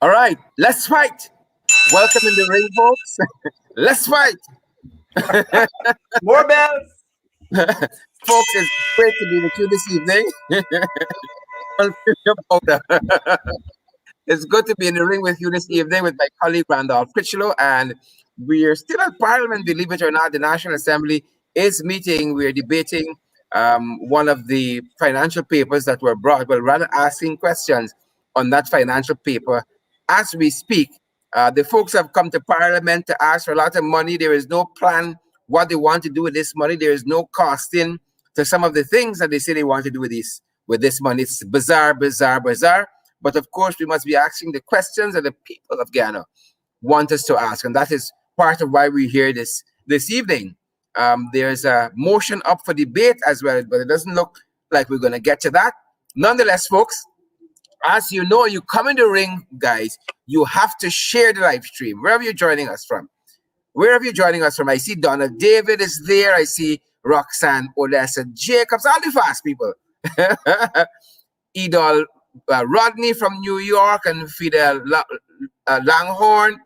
All right, let's fight. Welcome in the ring, folks. Let's fight. More bells. Folks, it's great to be with you this evening. It's good to be in the ring with you this evening with my colleague Randolph Critchlow, and we're still at Parliament, believe it or not. The National Assembly is meeting. We're debating one of the financial papers that were brought, well, rather asking questions on that financial paper as we speak. The folks have come to Parliament to ask for a lot of money. There is no plan what they want to do with this money. There is no costing to some of the things that they say they want to do with this money. It's bizarre, bizarre, bizarre. But of course, we must be asking the questions that the people of Ghana want us to ask, and that is part of why we're here this evening. There's a motion up for debate as well, but it doesn't look like we're going to get to that. Nonetheless, folks, as you know, you come in the ring, guys, you have to share the live stream wherever you're joining us from. Wherever you're joining us from, I see Donna David is there. I see Roxanne Odessa Jacobs, all the fast people. Idol Rodney from New York and Fidel Langhorne,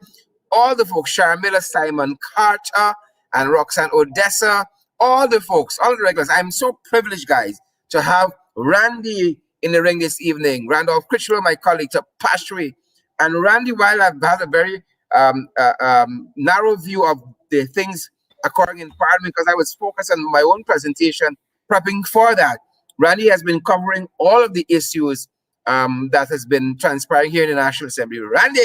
all the folks, Sharmila Simon Carter and Roxanne Odessa, all the folks, all the regulars. I'm so privileged, guys, to have Randy in the ring this evening. Randolph Critchlow, my colleague, to Pashri. And Randy, while I've had a very narrow view of the things occurring in Parliament, because I was focused on my own presentation, prepping for that, Randy has been covering all of the issues that has been transpiring here in the National Assembly. Randy!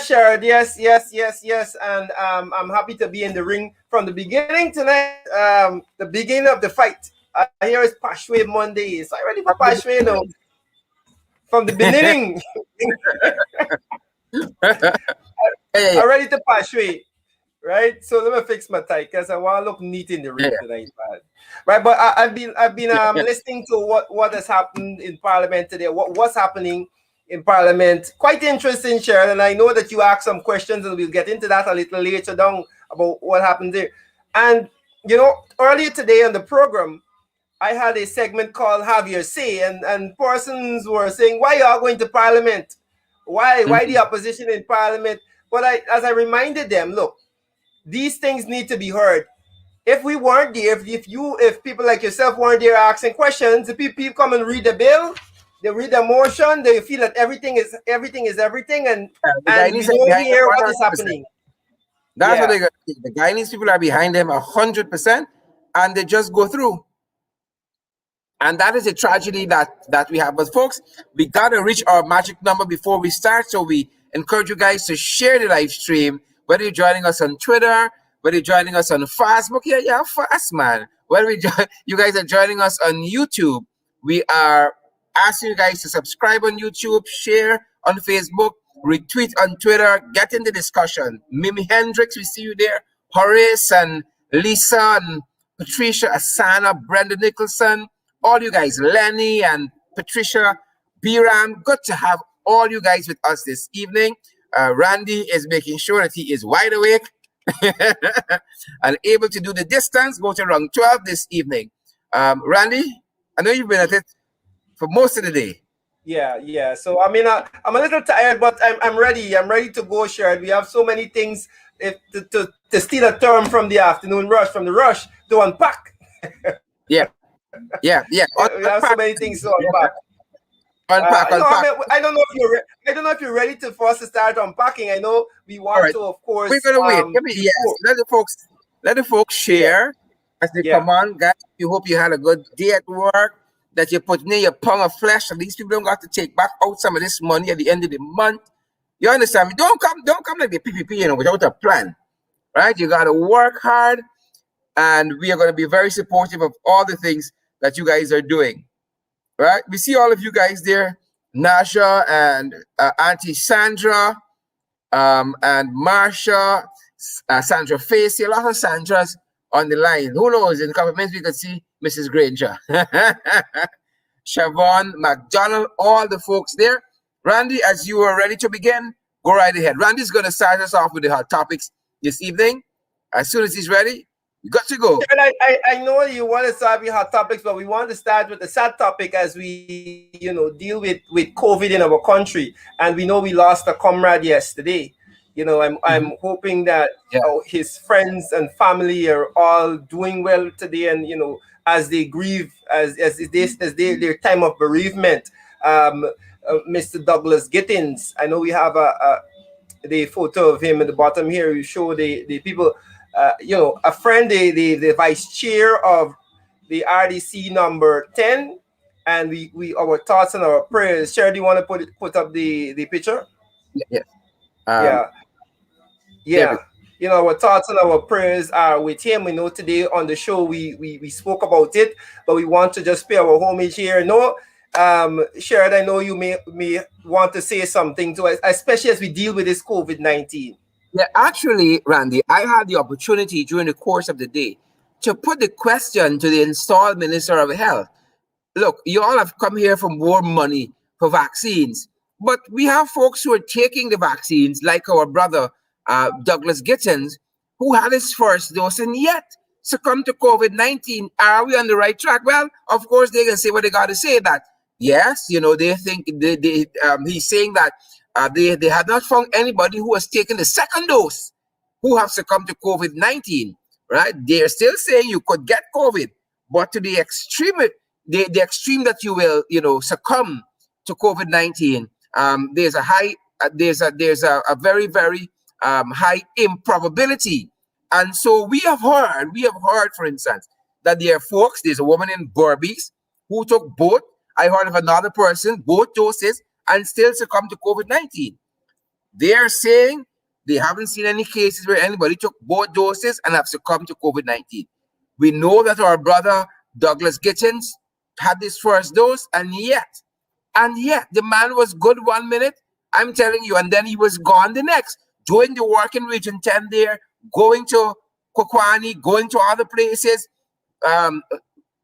Sure. Yes. And I'm happy to be in the ring from the beginning tonight. The beginning of the fight. Here is Pashwe Monday. So I'm ready for Pashwe now. From the beginning. I'm ready to Pashwe. Right, so let me fix my tie because I want to look neat in the ring tonight, man. Right, but I've been listening to what has happened in Parliament today. What's happening in Parliament? Quite interesting, Sharon. And I know that you asked some questions, and we'll get into that a little later down about what happened there. And earlier today on the program, I had a segment called "Have Your Say," and persons were saying, "Why you are going to Parliament? Why the opposition in Parliament?" But as I reminded them, look. These things need to be heard. If we weren't there, if people like yourself weren't there asking questions, the people come and read the bill, they read the motion, they feel that everything is everything, and we don't hear what is happening. That's what they got. The Guyanese people are behind them 100%, and they just go through. And that is a tragedy that we have. But folks, we gotta reach our magic number before we start. So we encourage you guys to share the live stream. Whether you're joining us on Twitter, whether you're joining us on Facebook, yeah, fast, man. Whether you guys are joining us on YouTube, we are asking you guys to subscribe on YouTube, share on Facebook, retweet on Twitter, get in the discussion. Mimi Hendricks, we see you there. Horace and Lisa and Patricia, Asana, Brenda Nicholson, all you guys, Lenny and Patricia, Biram, good to have all you guys with us this evening. Randy is making sure that he is wide awake and able to do the distance, go to round 12 this evening. Randy, I know you've been at it for most of the day. Yeah. So I mean, I'm a little tired, but I'm ready. I'm ready to go, Sharon. We have so many things to steal a term from the afternoon rush, from the rush to unpack. Yeah. We have so many things to unpack. Unpack. I don't know if you're ready for us to start unpacking. I know we want to, of course. We're gonna wait. Let the folks share as they come on, guys. We hope you had a good day at work. That you're putting in your pound of flesh, and these people don't got to take back out some of this money at the end of the month. You understand me? Don't come like the PPP, without a plan, right? You got to work hard, and we are going to be very supportive of all the things that you guys are doing. Right, we see all of you guys there, Nasha and Auntie Sandra, and Marsha, Sandra Facey, a lot of Sandras on the line. Who knows? In a couple of minutes we could see Mrs. Granger, Siobhan McDonald, all the folks there. Randy, as you are ready to begin, go right ahead. Randy's going to start us off with the hot topics this evening. As soon as he's ready, You got to go. And I know you want to start with hot topics, but we want to start with the sad topic as we, deal with COVID in our country. And we know we lost a comrade yesterday. I'm hoping that Yeah. his friends and family are all doing well today, and as they grieve, as their time of bereavement. Mr. Douglas Gittins. I know we have the photo of him at the bottom here. You show the people, a friend, the vice chair of the RDC number 10, and we our thoughts and our prayers. Sherry, do you want to put up the picture? Yeah. Yeah. Yeah. David. Our thoughts and our prayers are with him. We know today on the show we spoke about it, but we want to just pay our homage here. No, Sherrod, I know you may want to say something to us, especially as we deal with this COVID-19. Yeah, actually, Randy, I had the opportunity during the course of the day to put the question to the installed Minister of Health. Look, you all have come here for more money for vaccines, but we have folks who are taking the vaccines, like our brother Douglas Gittins, who had his first dose and yet succumbed to COVID-19. Are we on the right track? Well, of course, they can say what they got to say. That yes, they think he's saying that they have not found anybody who has taken the second dose who have succumbed to COVID-19. Right? They're still saying you could get COVID, but to the extreme, the extreme that you will, succumb to COVID-19, there's a high, there's a very, very high improbability. And so we have heard, for instance, that there are folks, there's a woman in Berbice who took both. I heard of another person, both doses, and still succumbed to COVID-19. They're saying they haven't seen any cases where anybody took both doses and have succumbed to COVID-19. We know that our brother Douglas Gittins had his first dose, and yet the man was good 1 minute, I'm telling you, and then he was gone the next, doing the work in Region 10 there, going to Kokwani, going to other places,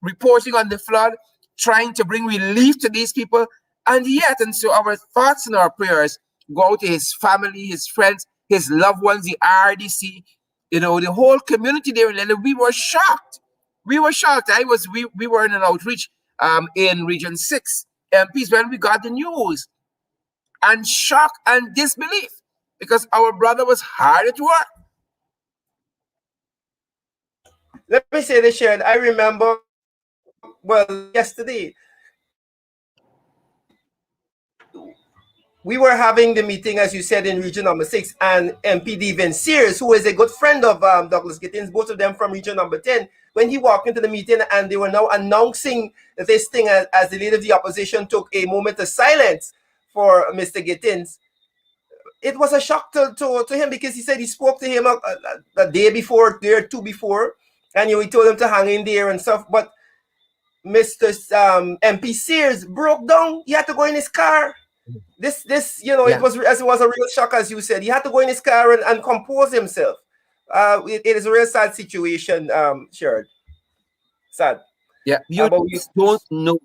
reporting on the flood, trying to bring relief to these people, and so our thoughts and our prayers go out to his family, his friends, his loved ones, the RDC, the whole community there in London. We were shocked. We were in an outreach in Region 6 MPs when we got the news, and shock and disbelief because our brother was hard at work. Let me say this, Sharon. I remember, yesterday, we were having the meeting, as you said, in Region Number 6, and MP Devin Sears, who is a good friend of Douglas Gittins, both of them from Region Number 10, when he walked into the meeting and they were now announcing this thing as the leader of the opposition took a moment of silence for Mr. Gittins, it was a shock to him, because he said he spoke to him a day before, day or two before, and he told him to hang in there and stuff. But Mr. MP Sears broke down. He had to go in his car. It was a real shock, as you said. He had to go in his car and compose himself. It is a real sad situation, Sherrod. Sad. Yeah, you don't know.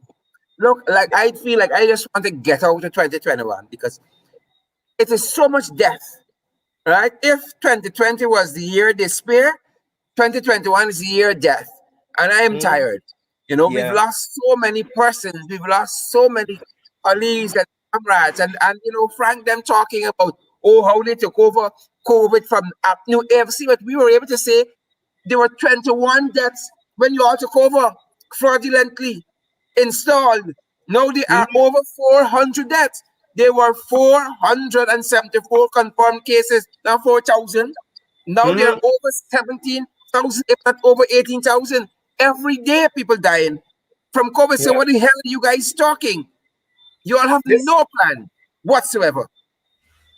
Look, like I feel like I just want to get out of 2021 because it is so much death, right? If 2020 was the year of despair, 2021 is the year of death. And I am tired. We've lost so many persons. We've lost so many colleagues and comrades. And Frank, them talking about, how they took over COVID from up New FC. But we were able to say there were 21 deaths when you all took over fraudulently installed. Now they are over 400 deaths. There were 474 confirmed cases, now 4,000. Now they're over 17,000, if not over 18,000. Every day people dying from COVID. So what the hell are you guys talking? You all have no plan whatsoever.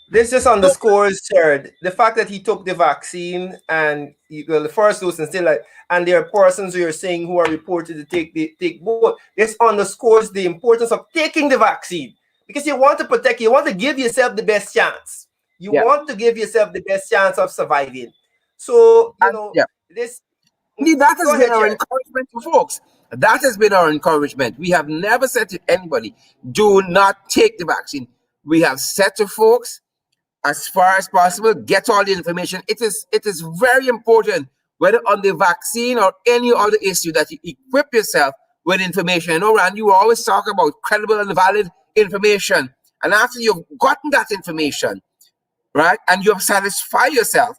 This just underscores, Sherrod, the fact that he took the vaccine and the first dose and still and there are persons who are saying who are reported to take both. This underscores the importance of taking the vaccine, because you want to protect, you want to give yourself the best chance. You want to give yourself the best chance of surviving. So, this... That has been our encouragement to folks. That has been our encouragement. We have never said to anybody, do not take the vaccine. We have said to folks, as far as possible, get all the information. It is very important whether on the vaccine or any other issue, that you equip yourself with information. You know, Rand, you always talk about credible and valid information. And after you've gotten that information, right, and you have satisfied yourself,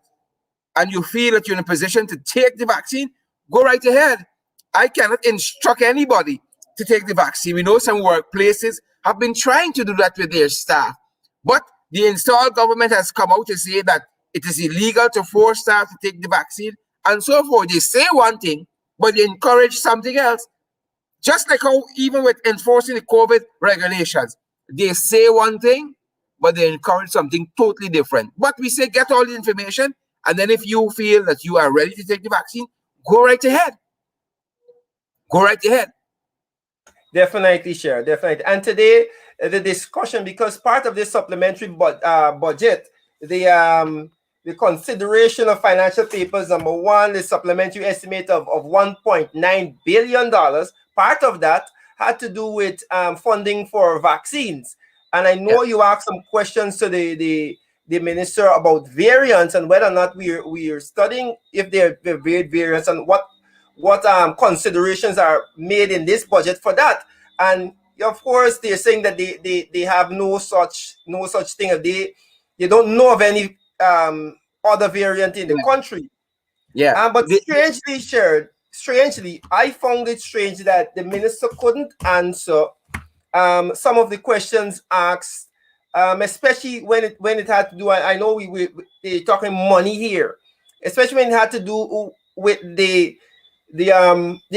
and you feel that you're in a position to take the vaccine, go right ahead. I cannot instruct anybody to take the vaccine. We know some workplaces have been trying to do that with their staff, but the installed government has come out to say that it is illegal to force staff to take the vaccine and so forth. They say one thing, but they encourage something else. Just like how even with enforcing the COVID regulations, they say one thing, but they encourage something totally different. But we say get all the information, and then if you feel that you are ready to take the vaccine, go right ahead. Go right ahead. Definitely, share. Definitely. And today, the discussion, because part of this supplementary budget, the consideration of financial papers, number one, the supplementary estimate of $1.9 billion. Part of that had to do with funding for vaccines. And I know you asked some questions to the minister about variants and whether or not we are studying if there are variants and what considerations are made in this budget for that. And of course, they're saying that they have no such thing. They don't know of any other variant in the country. Yeah. But strangely, I found it strange that the minister couldn't answer some of the questions asked, especially when it had to do. I know they're talking money here, especially when it had to do with the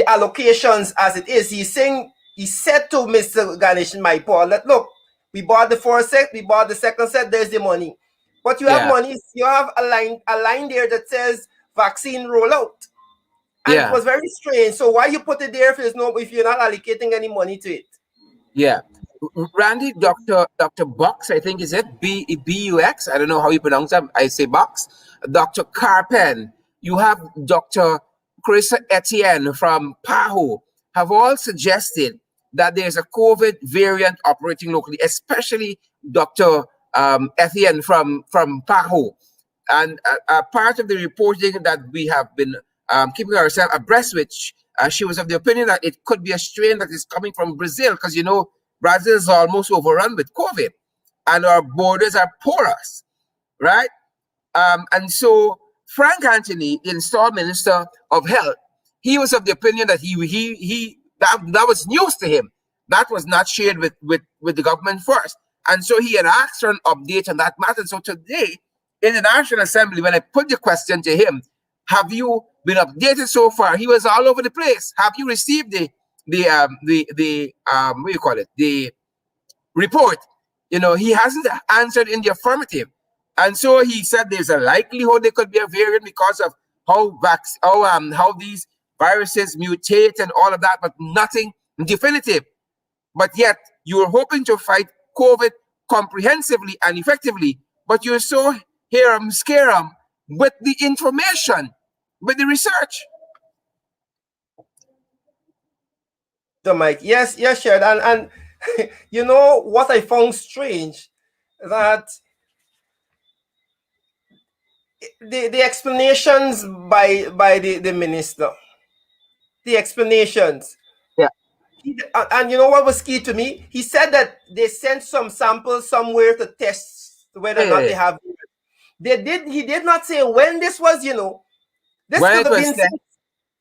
allocations as it is. He said to Mr. Ganesh Maipal that, look, we bought the first set, we bought the second set, there's the money. But you have money, you have a line there that says vaccine rollout. And it was very strange. So why you put it there if you're not allocating any money to it? Yeah. Randy, Dr. Box, I think is it? B-U-X. I don't know how you pronounce that. I say Box. Dr. Carpen. You have Dr. Chris Etienne from PAHO have all suggested that there's a COVID variant operating locally, especially Dr. Etienne from PAHO. And part of the reporting that we have been keeping ourselves abreast with, she was of the opinion that it could be a strain that is coming from Brazil, because, you know, Brazil is almost overrun with COVID and our borders are porous, right? And so Frank Anthony, the installed Minister of Health, he was of the opinion that that was news to him. That was not shared with the government first. And so he had asked for an update on that matter. So today, in the National Assembly, when I put the question to him, have you been updated so far? He was all over the place. Have you received the what do you call it? The report? You know, he hasn't answered in the affirmative. And so he said there's a likelihood there could be a variant because of how these viruses mutate and all of that, but nothing definitive. But yet you're hoping to fight COVID comprehensively and effectively, but you're so scare with the information, with the research. So Mike, yes, Sharon. And you know what I found strange, that the explanations by the minister, the explanations. Yeah. And you know what was key to me? He said that they sent some samples somewhere to test whether or not they have. He did not say when this was, you know. This when could have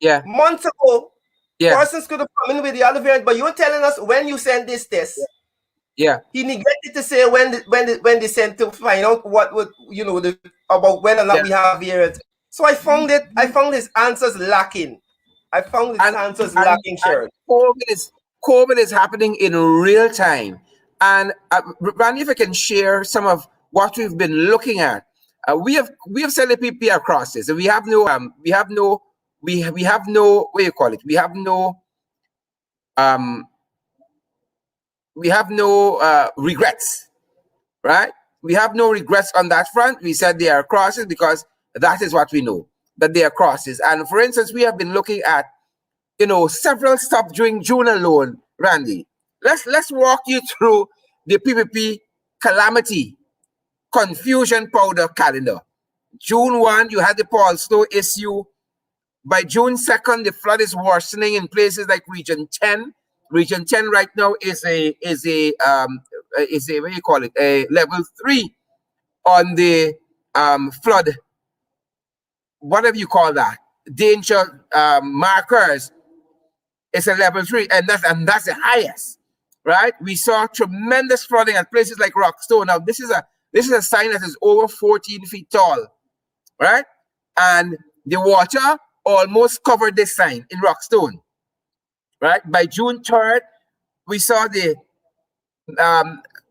been months ago. Yeah. Persons could have come in with the other variant, but you're telling us when you sent this test. Yeah. He neglected to say when they sent to find out what would, you know, about whether or not we have variants. So I found his answers lacking. Sharon. COVID is happening in real time. And Randy, if I can share some of what we've been looking at. We have sent a PPP across this. We have no what do you call it? We have no regrets, right? We have no regrets on that front. We said they are crosses because that is what we know, that they are crosses. And for instance, we have been looking at, you know, several stuff during June alone. Randy, let's walk you through the PPP calamity confusion powder calendar. June 1, you had the Paul Slow issue. By June 2nd, the flood is worsening in places like Region 10. Region 10 right now is a what do you call it? A level 3 on the flood. Whatever you call that, danger markers. It's a level 3, and that's the highest, right? We saw tremendous flooding at places like Rockstone. Now this is a sign that is over 14 feet tall, right? And the water almost covered this sign in Rockstone, right? By June 3rd, we saw the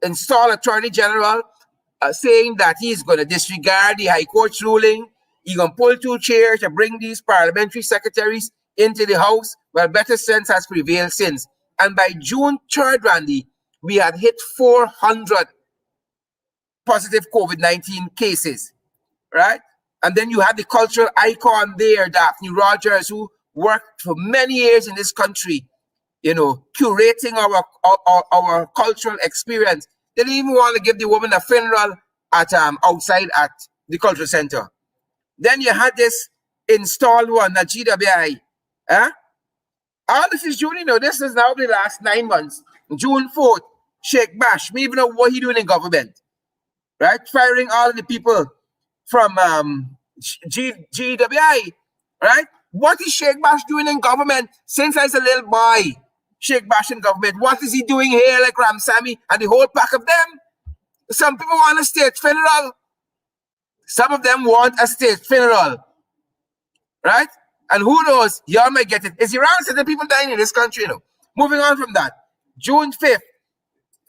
installed Attorney General saying that he's going to disregard the High Court's ruling. He's going to pull 2 chairs to bring these parliamentary secretaries into the House. Well, better sense has prevailed since. And by June 3rd, Randy, we had hit 400 positive COVID-19 cases, right? And then you have the cultural icon there, Daphne Rogers, who worked for many years in this country, curating our cultural experience. They didn't even want to give the woman a funeral at outside at the cultural center. Then you had this installed one at GWI. All this is June, this is now the last 9 months. June 4th, Sheikh Bash, me even know what he doing in government, right? Firing all the people from GWI, right? What is Sheikh Bash doing in government since I was a little boy? Sheikh Bash in government. What is he doing here like Ramsamy and the whole pack of them? Some people want a state funeral. Some of them want a state funeral, right? And who knows, y'all might get it. It's around 7 people dying in this country, Moving on from that, June 5th,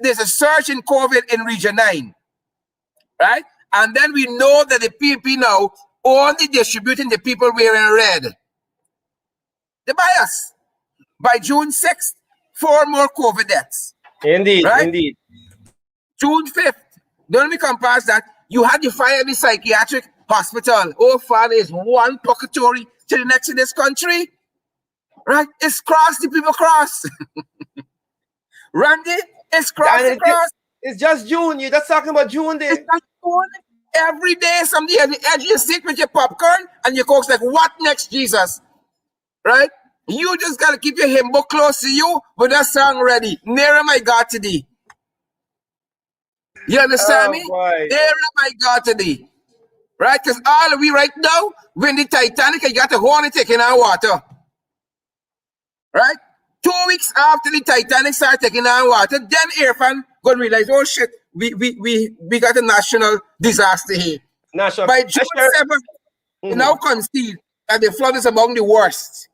there's a surge in COVID in Region 9, right? And then we know that the PPP now only distributing the people wearing red. The bias. By June 6th, 4 more COVID deaths. Indeed, right? Indeed. June 5th, don't we come past that? You had the fire in the psychiatric hospital. Oh, Father, is one purgatory to the next in this country. Right? It's cross the people cross. Randy, it's cross the cross. It's just June. You're just talking about June day. It's just June. Every day, somebody at the edge of your seat with your popcorn and your coke's like, what next, Jesus? Right? You just got to keep your hymn book close to you with that song ready. Nearer my God to thee. You understand me? Boy. Nearer my God to thee. Right? Because all of we right now, when the Titanic, you got to hold it taking our water. Right? 2 weeks after the Titanic started taking our water, then Irfan going to realize, oh shit, we got a national disaster here. National. By June 7th, we now concede that the flood is among the worst.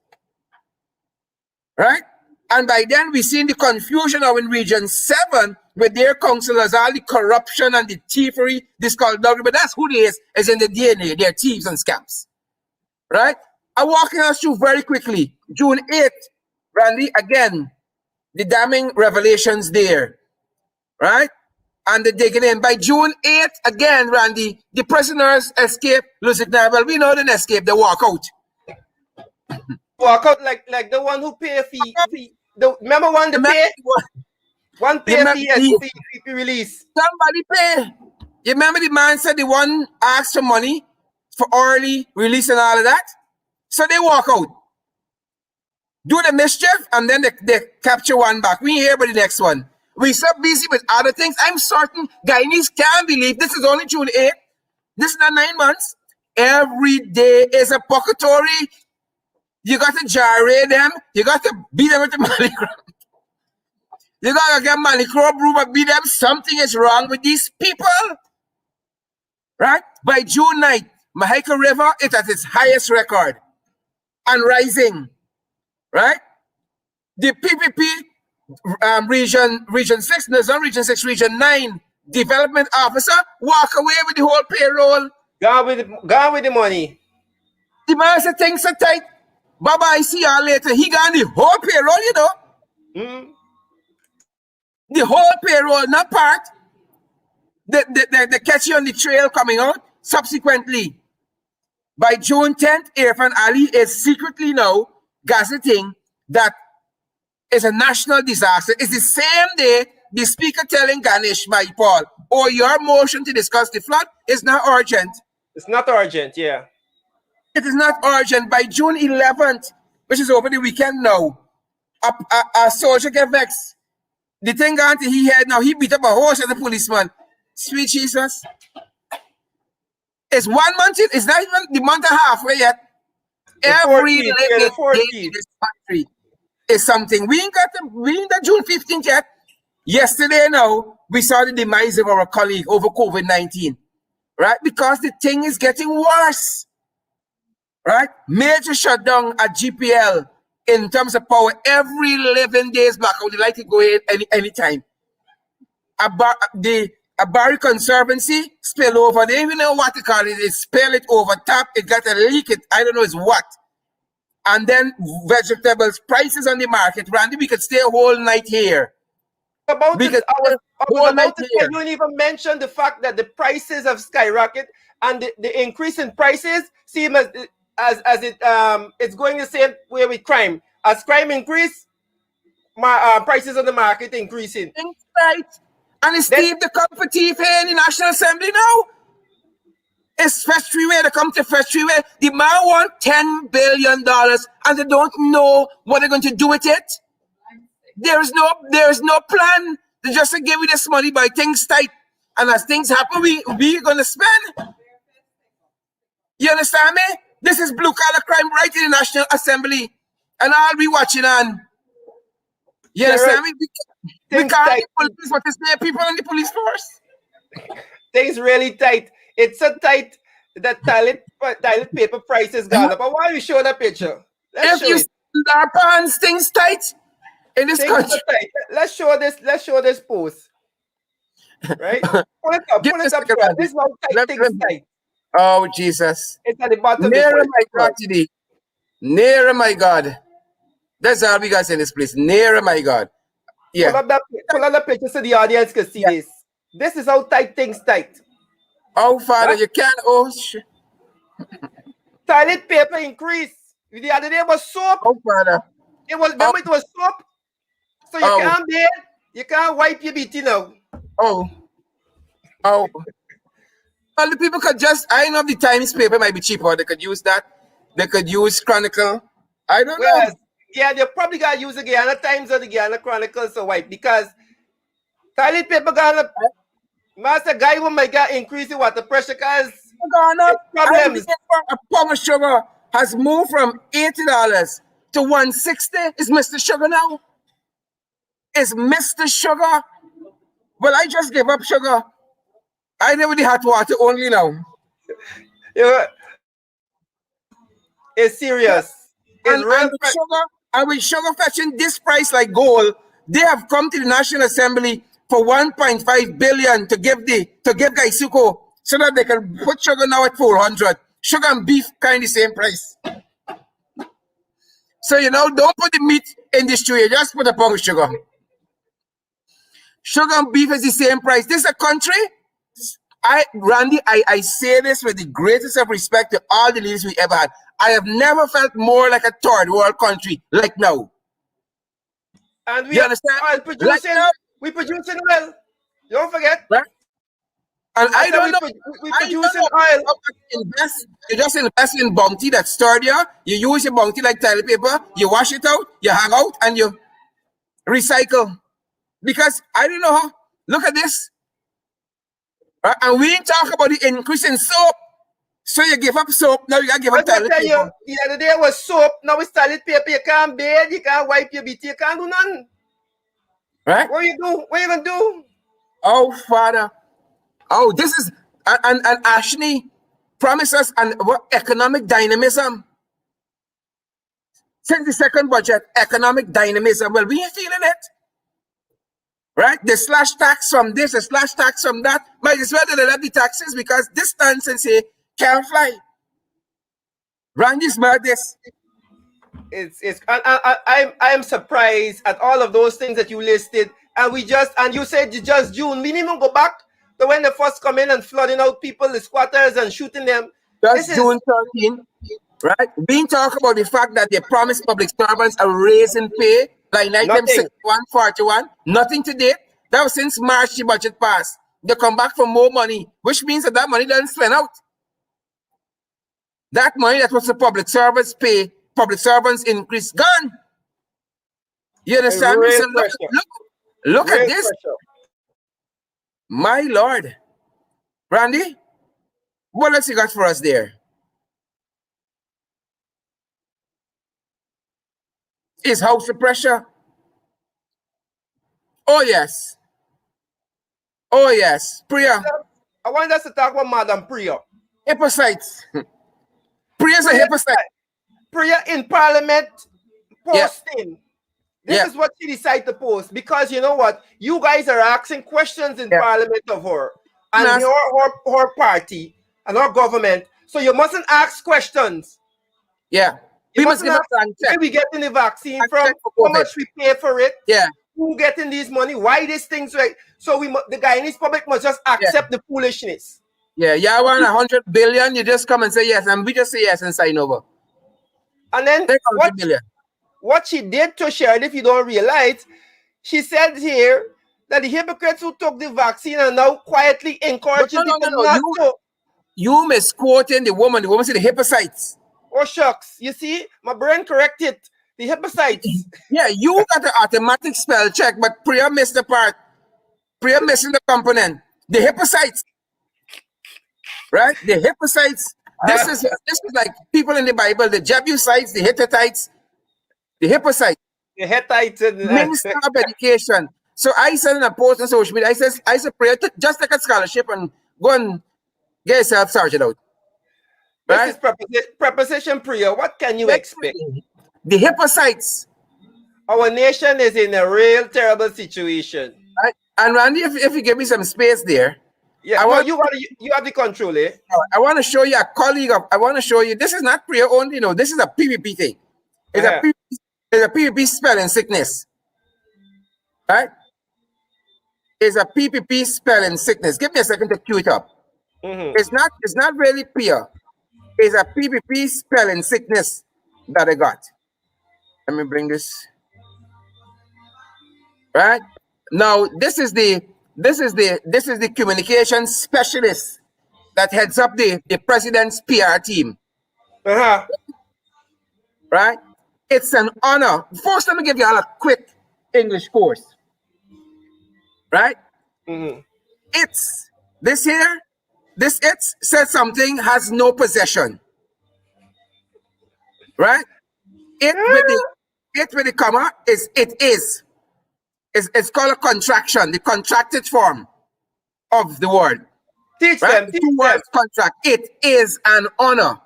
Right? And by then, we seen the confusion now in Region 7 with their councillors, all the corruption and the thievery, this skullduggery, but that's who they is in the DNA. They're thieves and scams. Right? I'm walking us through very quickly. June 8th, Randy, again, the damning revelations there. Right? And the digging in. By June 8th, again, Randy, the prisoners escape. Well, we know they didn't escape, they walk out. Walk out like the one who pay a fee. Remember one to pay? One pay a fee and fee release. Somebody pay. You remember the man said the one asked for money for early release and all of that? So they walk out. Do the mischief and then they capture one back. We hear about the next one. We so busy with other things. I'm certain Guyanese can't believe this is only June 8th. This is not 9 months. Every day is a purgatory. You got to gyrate them. You got to beat them with the manicure. You got to get manicure broom and beat them. Something is wrong with these people. Right? By June 9th, Mahika River is at its highest record and rising. Right? The PPP Region 6, no, it's not Region 6, Region 9 development officer walk away with the whole payroll. Gone with the money. The man said things are tight. Bye-bye, see y'all later. He got the whole payroll, The whole payroll, not part. They catch you on the trail coming out. Subsequently, by June 10th, Irfan Ali is secretly now gazetting that it's a national disaster. It's the same day the speaker telling Ganesh, my Paul, your motion to discuss the flood is not urgent. It's not urgent, yeah. It is not urgent. By June 11th, which is over the weekend now, a soldier get vexed. The thing gone to his head now, he beat up a horse as a policeman. Sweet Jesus. It's 1 month, it's not even the month and a half yet. Every living day in this country is something. We ain't got June 15th yet. Yesterday now, we saw the demise of our colleague over COVID-19. Right? Because the thing is getting worse. Right? Major shutdown at GPL in terms of power. Every 11 days blackout. They like to go in anytime. A Barry Conservancy spill over. They don't even know what to call it. They spill it over top. It got a leak. I don't know it's what. And then vegetables prices on the market. Randy, we could stay a whole night here. About it, I was about to say, you didn't even mention the fact that the prices have skyrocketed, and the increase in prices seem as it's going the same way with crime. As crime increase, prices on the market increasing. Right. And it's Steve the competitive here in the National Assembly now. It's fetch freeway. They come to fetch freeway. The man want $10 billion and they don't know what they're going to do with it. There is no plan. They just give you this money by things tight. And as things happen, we're going to spend. You understand me? This is blue collar crime right in the National Assembly. And I'll be watching on. You understand me? We can't police, but there's no people in the police force. Things really tight. It's so tight that toilet paper prices gone up. But why you show that picture? If you see our pants, things tight in this country. Let's show this post. Right? Pull it up. This is how tight things tight. Oh Jesus. It's at the bottom. Nearer my God today. Nearer my God. That's all we got in this place. Nearer my God. Yeah. Pull up the picture so the audience can see this. This is how tight things tight. Oh, Father, you can't. Oh, toilet paper increase. The other day was soap. Oh, Father. It was soap. So you can't bathe. You can't wipe your BT now. Oh. Well, the people could I know the Times paper might be cheaper. They could use that. They could use Chronicle. I don't know. Yeah, they probably got to use the Guyana Times or the Guyana Chronicle so white because toilet paper gonna master guy who might get increasing water pressure because problems. A pound of sugar has moved from $80 to $160. It's Mr. Sugar now. It's Mr. Sugar. Well, I just gave up sugar. I never did hot water only now. Yeah. It's serious. It's real. And with sugar fetching this price like gold, they have come to the National Assembly for $1.5 billion to give Gaisuko so that they can put sugar now at $400. Sugar and beef kind of the same price. So don't put the meat in this tray, just put a pound of sugar. Sugar and beef is the same price. This is a country. Randy, I say this with the greatest of respect to all the leaders we ever had. I have never felt more like a third world country like now. And we understand? We producing oil. Don't forget. Right? And I don't know. We producing oil. You just invest in bounty that's sturdier. You use your bounty like toilet paper. You wash it out. You hang out and you recycle. Because I don't know how. Look at this. Right? And we ain't talk about the increase in soap. So you give up soap, now you gotta give up toilet paper. The other day was soap, now it's toilet paper. You can't bathe, you can't wipe your BT, you can't do nothing. Right? What you do? What you gonna do? Oh, Father. Oh, this is and Ashley promised us what economic dynamism. Since the second budget, economic dynamism. Well, we ain't feeling it. Right? They slash tax from this, they slash tax from that. Might as well they let the taxes because this stands and say can't fly. Randy smart this. I am surprised at all of those things that you listed, and you said just June. We didn't even go back to when they first come in and flooding out people, the squatters, and shooting them. That's June 13, right? Being talk about the fact that they promised public servants a raise in pay, like 61, 41, nothing to date. That was since March the budget passed. They come back for more money, which means that money doesn't spend out. That money that was the public servants pay, public servants increase, gone. You understand me? Real So pressure. look at Real this. pressure. My Lord. Randy, what else you got for us there? Is house of pressure? Oh, yes. Oh, yes. Priya. I want us to talk about Madam Priya. Hepatitis. Priya's a hepatitis. Priya in Parliament posting. This is what she decided to post, because you know what? You guys are asking questions in Parliament of her and her party and her government. So you mustn't ask questions. Yeah. You mustn't ask where we getting the vaccine from, how much we pay for it. Yeah. Who getting these money? Why these things right? So the Guyanese public must just accept the foolishness. Yeah, you want 100 billion, you just come and say yes, and we just say yes and sign over. And then what she did to Sharon, if you don't realize, she said here that the hypocrites who took the vaccine are now quietly encouraging people not to. You misquoting the woman. The woman said the hepatitis. Oh, shucks. You see, my brain corrected. The hepatitis. Yeah, you got an automatic spell check, but Priya missed the part. Priya missing the component. The hepatitis. Right? The hepatitis. This is like people in the Bible, the Jebusites, the Hittites, the hepatitis. The Hittites. Minister of Education. So I said in a post on social media, I said, Priya, just take a scholarship and go and get yourself sorted out. Right? This is preposition Priya. What can you expect? The hepatitis. Our nation is in a real terrible situation. Right? And Randy, if you give me some space there. Yeah, you have the control, eh? I want to show you a colleague of, I want to show you, this is not Priya only, no, this is a PPP thing. It's a PPP spelling sickness. Right? It's a PPP spelling sickness. Give me a second to cue it up. It's not really Priya. It's a PPP spelling sickness that I got. Let me bring this. Right? Now, this is the communication specialist that heads up the president's PR team. Right? It's an honor. First, let me give you all a quick English course. Right? It's this here. This it says something has no possession. Right? It with the comma is it is. It's called a contraction, the contracted form of the word. Teach them. Two words contract. It is an honor.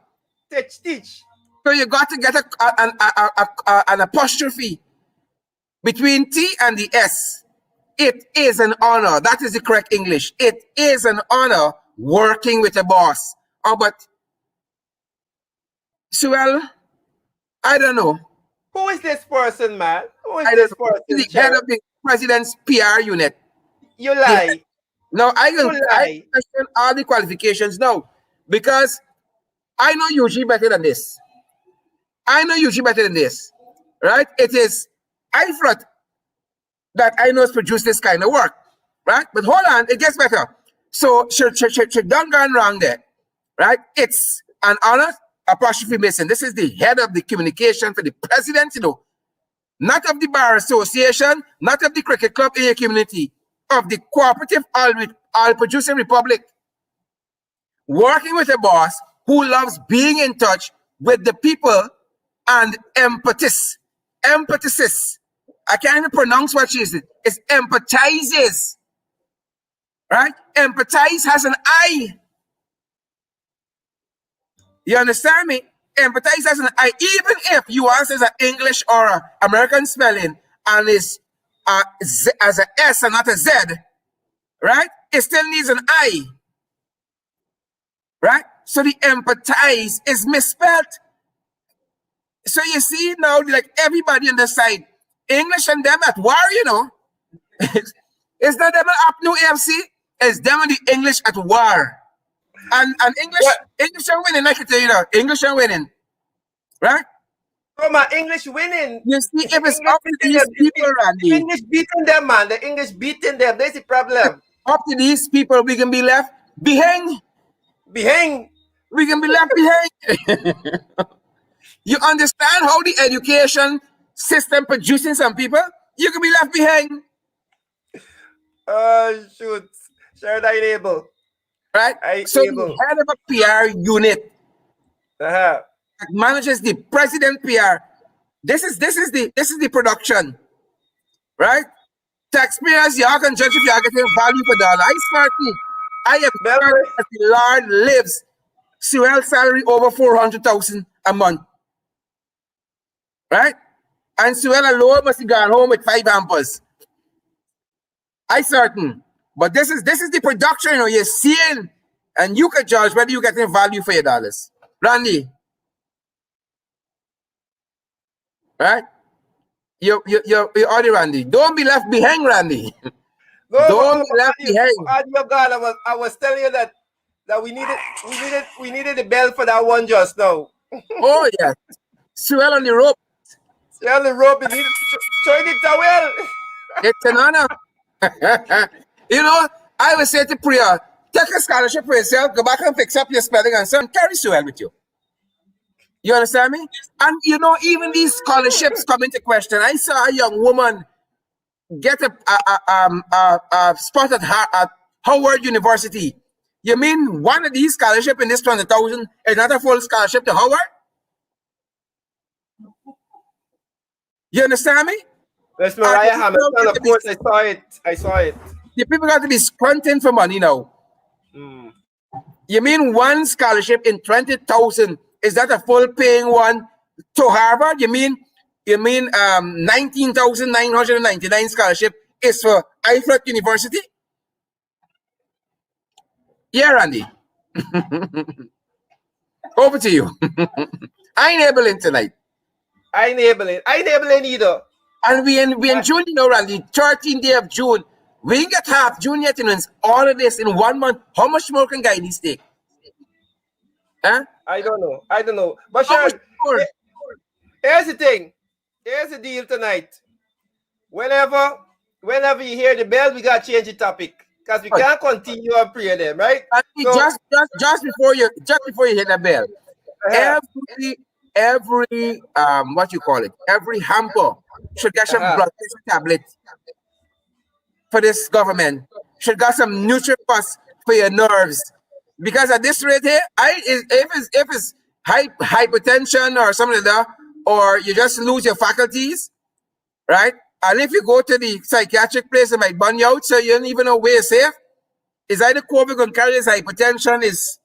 Teach. So you got to get an apostrophe between T and the S. It is an honor. That is the correct English. It is an honor working with a boss. Oh, but well, I don't know. Who is this person, man? Who is this person? The head of the president's PR unit. You lie. No, I question all the qualifications now, because I know Eugene better than this. Right? It is Ifrat that I know has produced this kind of work. Right? But hold on, it gets better. So she done gone wrong there. Right? It's an honor, apostrophe missing. This is the head of the communication for the president, not of the Bar Association, not of the cricket club in your community, of the cooperative oil producing republic. Working with a boss who loves being in touch with the people and empathizes. I can't even pronounce what she is. It's empathizes. Right? Empathize has an I. You understand me? Empathize has an I. Even if you answer as an English or an American spelling and is as an S and not a Z, right? It still needs an I. Right? So the empathize is misspelled. So you see now, like everybody on the side, English and them at war, It's not them up New AFC, it's them and the English at war. And English are winning, I can tell you that. English are winning. Right? Oh, my English winning. You see, if it's up to these people, Randy. The English beating them, man. The English beating them. That's the problem. Up to these people, we can be left behind. We can be left behind. You understand how the education system producing some people? You can be left behind. Shoot. Sure, I enable. Right? I So able. the head of a PR unit that manages the president PR. This is the production. Right? Taxpayers, y'all can judge if y'all getting value for dollar. I am certain that the Lord lives. Sewell's salary over 400,000 a month. Right? And Sewell alone must have gone home with 5 hampers. I certain. But this is the production, you know, you're seeing, and you can judge whether you're getting value for your dollars. Randy. Right? You're already Randy. Don't be left behind, Randy. No, don't be left behind. Oh God, I was telling you that we needed the bell for that one just now. Oh yeah. Sewell on the rope. Sewell on the rope, you need to join it well. It's an honor. You know, I would say to Priya, take a scholarship for yourself, go back and fix up your spelling and so on, carry Sewell with you. You understand me? And you know, even these scholarships come into question. I saw a young woman get a spot at Howard University. You mean one of these scholarships in this 20,000 is not a full scholarship to Howard? You understand me? That's Mariah Hamilton, of course. I saw it. The people got to be squinting for money now. You mean one scholarship in 20,000 is that a full paying one to Harvard? You mean 19,999 scholarship is for Ifrit University? Yeah, Randy. Over to you. I ain't able in tonight. I ain't able in either. And we in June, you know, Randy, 13th day of June. We ain't get half June yet, you know, all of this in 1 month. How much more can guy needs take? Huh? I don't know. But sure, here's the thing. Here's the deal tonight. Whenever you hear the bell, we gotta change the topic. Because we can't continue and pray them, right? So, just before you hit the bell, every what you call it, every hamper should get some blood pressure tablet for this government. Should get some NutriPlus for your nerves. Because at this rate here, if it's hypertension or something like that, or you just lose your faculties, right? And if you go to the psychiatric place, it might burn you out, so you don't even know where you're safe. Is either COVID going to carry this hypertension, is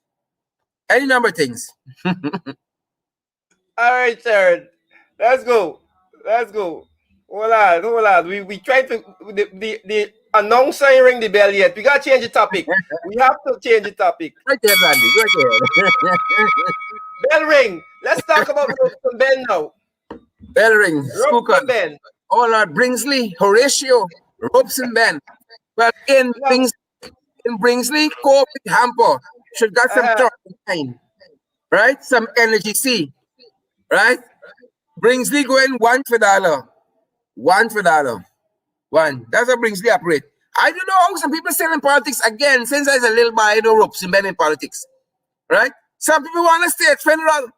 any number of things. All right, Sharon. Let's go. Hold on. We tried to the announcer ain't ring the bell yet. We gotta change the topic. We have to change the topic. Right there, Randy. Right there. Bell ring. Let's talk about ropes and Ben now. Bell ring. Ropes and Ben. Oh Lord, Bringsley, Horatio, ropes and Ben. Well, in Bringsley, COVID hamper should got some time, right? Some energy C, right? Bringsley going $1 for $1. $1 for $1. One. That's how Bringsley operate. I don't know how some people still in politics again, since there's a little by no ropes and Ben in politics. Right? Some people want to stay at federal.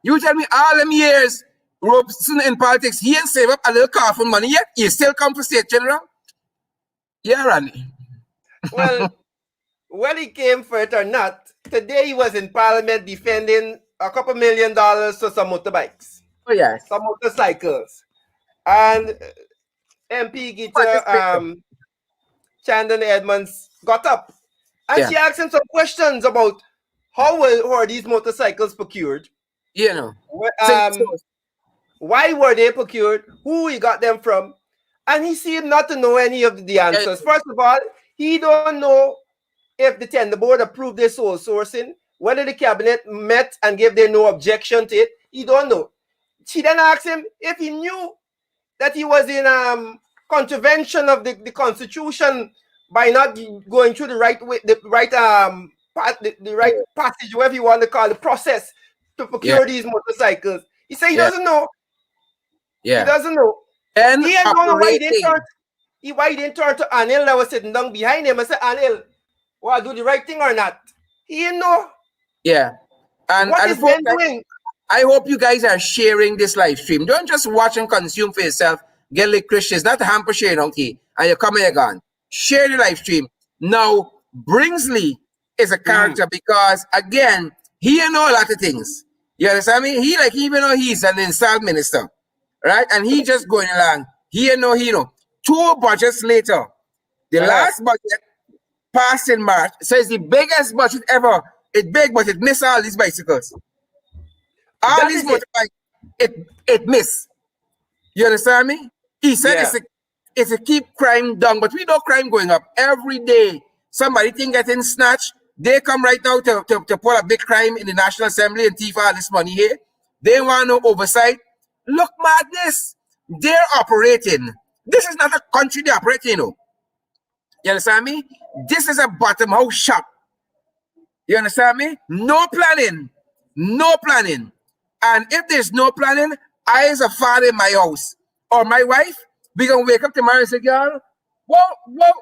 You tell me all them years Robeson in politics, he ain't save up a little coffin money yet. He still come for state general. Yeah, Randy. Well, whether he came for it or not, today he was in Parliament defending a couple $1 million to some motorbikes. Oh yes. Some motorcycles. And MP Gita Chandon Edmonds got up. And she asked him some questions about how are these motorcycles procured? You know. Why were they procured? Who he got them from? And he seemed not to know any of the answers. First of all, he don't know if the tender board approved their sole sourcing, whether the cabinet met and gave their no objection to it. He don't know. She then asked him if he knew that he was in contravention of the constitution by not going through the right way, the right passage, whatever you want to call the process to procure these motorcycles. He said he doesn't know. Yeah. He doesn't know. And he don't know why he didn't turn to Anil that was sitting down behind him and said, Anil, well, do the right thing or not? He know. Yeah. And What is Ben doing? I hope you guys are sharing this live stream. Don't just watch and consume for yourself. Get like Christians, not a hamper sharing, okay? And you come and you're gone. Share the live stream. Now, Bringsley is a character because, again, he know a lot of things. You understand me? He even though he's an installed minister, right? And he just going along. He know. 2 budgets later, the last budget passed in March. So it's the biggest budget ever. It's big, but it missed all these bicycles. All these motorbikes, it missed. You understand me? He said it's a keep crime down, but we know crime going up every day. Somebody think getting snatched. They come right now to pull a big crime in the National Assembly and thief all this money here. They want no oversight. Look, madness. They're operating. This is not a country they're operating, You understand me? This is a bottom house shop. You understand me? No planning. No planning. And if there's no planning, I as a father in my house or my wife, we gonna wake up tomorrow and say, girl, what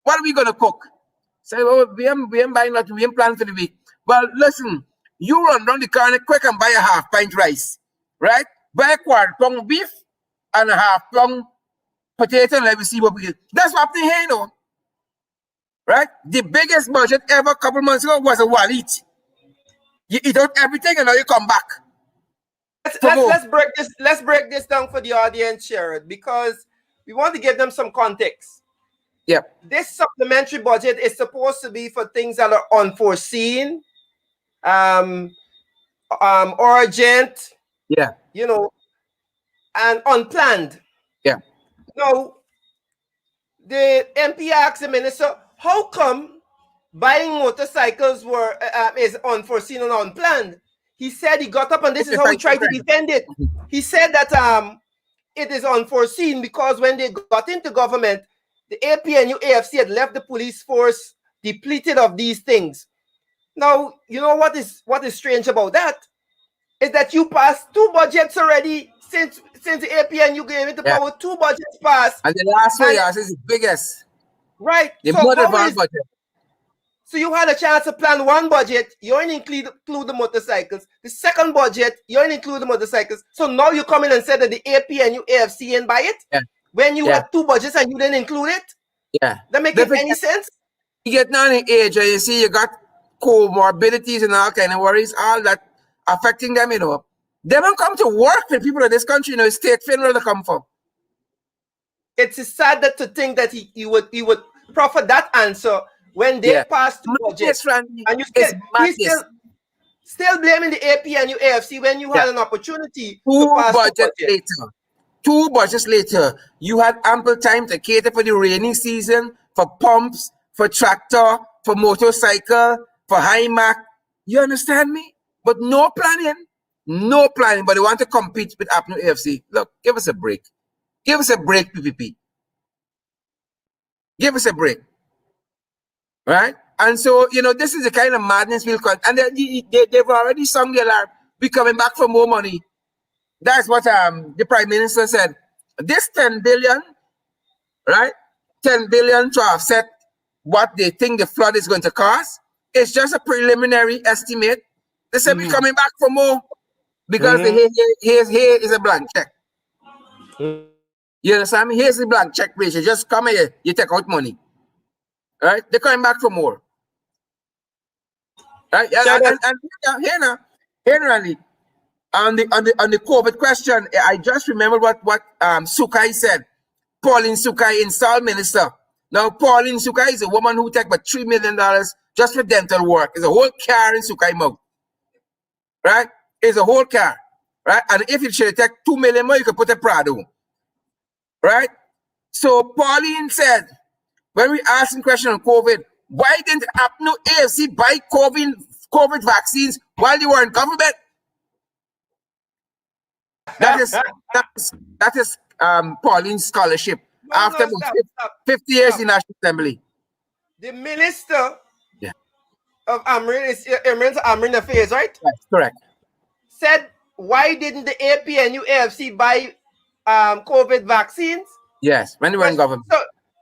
are we gonna cook? Say, well, we ain't buying nothing, we ain't planning for the week. Well, listen, you run down the corner quick and buy a half pint rice, right? Buy a quarter pound beef and a half pound potato and let me see what we get. That's what happening here, Right? The biggest budget ever a couple months ago was a wallet. You eat out everything and now you come back. Let's break this down for the audience, Sherrod, because we want to give them some context. Yeah. This supplementary budget is supposed to be for things that are unforeseen, urgent, and unplanned. Yeah. Now, the MP asked the minister, how come buying motorcycles is unforeseen and unplanned? He said he got up, and this is how he tried to defend it. He said that it is unforeseen because when they got into government, the APNU AFC had left the police force depleted of these things. Now, you know what is strange about that? Is that you passed 2 budgets already since the APNU gave it the power. 2 budgets passed. And the last one is the biggest. Right. So you had a chance to plan 1 budget. You only include the motorcycles. The second budget, you only include the motorcycles. So now you come in and say that the APNU AFC and buy it? Yeah. When you had 2 budgets and you didn't include it? Yeah. That make any sense? You get down in age and you see you got comorbidities and all kind of worries, all that affecting them, They don't come to work for people in this country, state funeral to come for. It's sad that to think that he would proffer that answer when they passed 2 budgets. And you still blaming the APNU AFC when you had an opportunity to pass 2 budgets later, you had ample time to cater for the rainy season, for pumps, for tractor, for motorcycle, for high mark. You understand me? But no planning. No planning. But they want to compete with APNU AFC. Look, give us a break. Give us a break, PPP. Give us a break. Right? And so, this is the kind of madness we'll call. And they've already sung the alarm. We're coming back for more money. That's what the Prime Minister said. This 10 billion, right? 10 billion to offset what they think the flood is going to cost. It's just a preliminary estimate. They said we're coming back for more because here is a blank check. You understand me? Here's the blank check, please. You just come here, you take out money. Right? They're coming back for more. Right? And here, Randy. On the COVID question, I just remember what Sukai said. Pauline Sukai, installed minister. Now, Pauline Sukai is a woman who take about $3 million just for dental work. It's a whole car in Sukai mouth. Right? It's a whole car. Right? And if it should take $2 million more, you could put a Prado. Right? So Pauline said, when we asked him question on COVID, why didn't APNU AFC buy COVID vaccines while you were in government? That is Pauline's scholarship after 50 years in National Assembly. The Minister of Amrin Affairs, right? Yes, correct. Said, why didn't the APNU AFC buy COVID vaccines? Yes, when they were in government.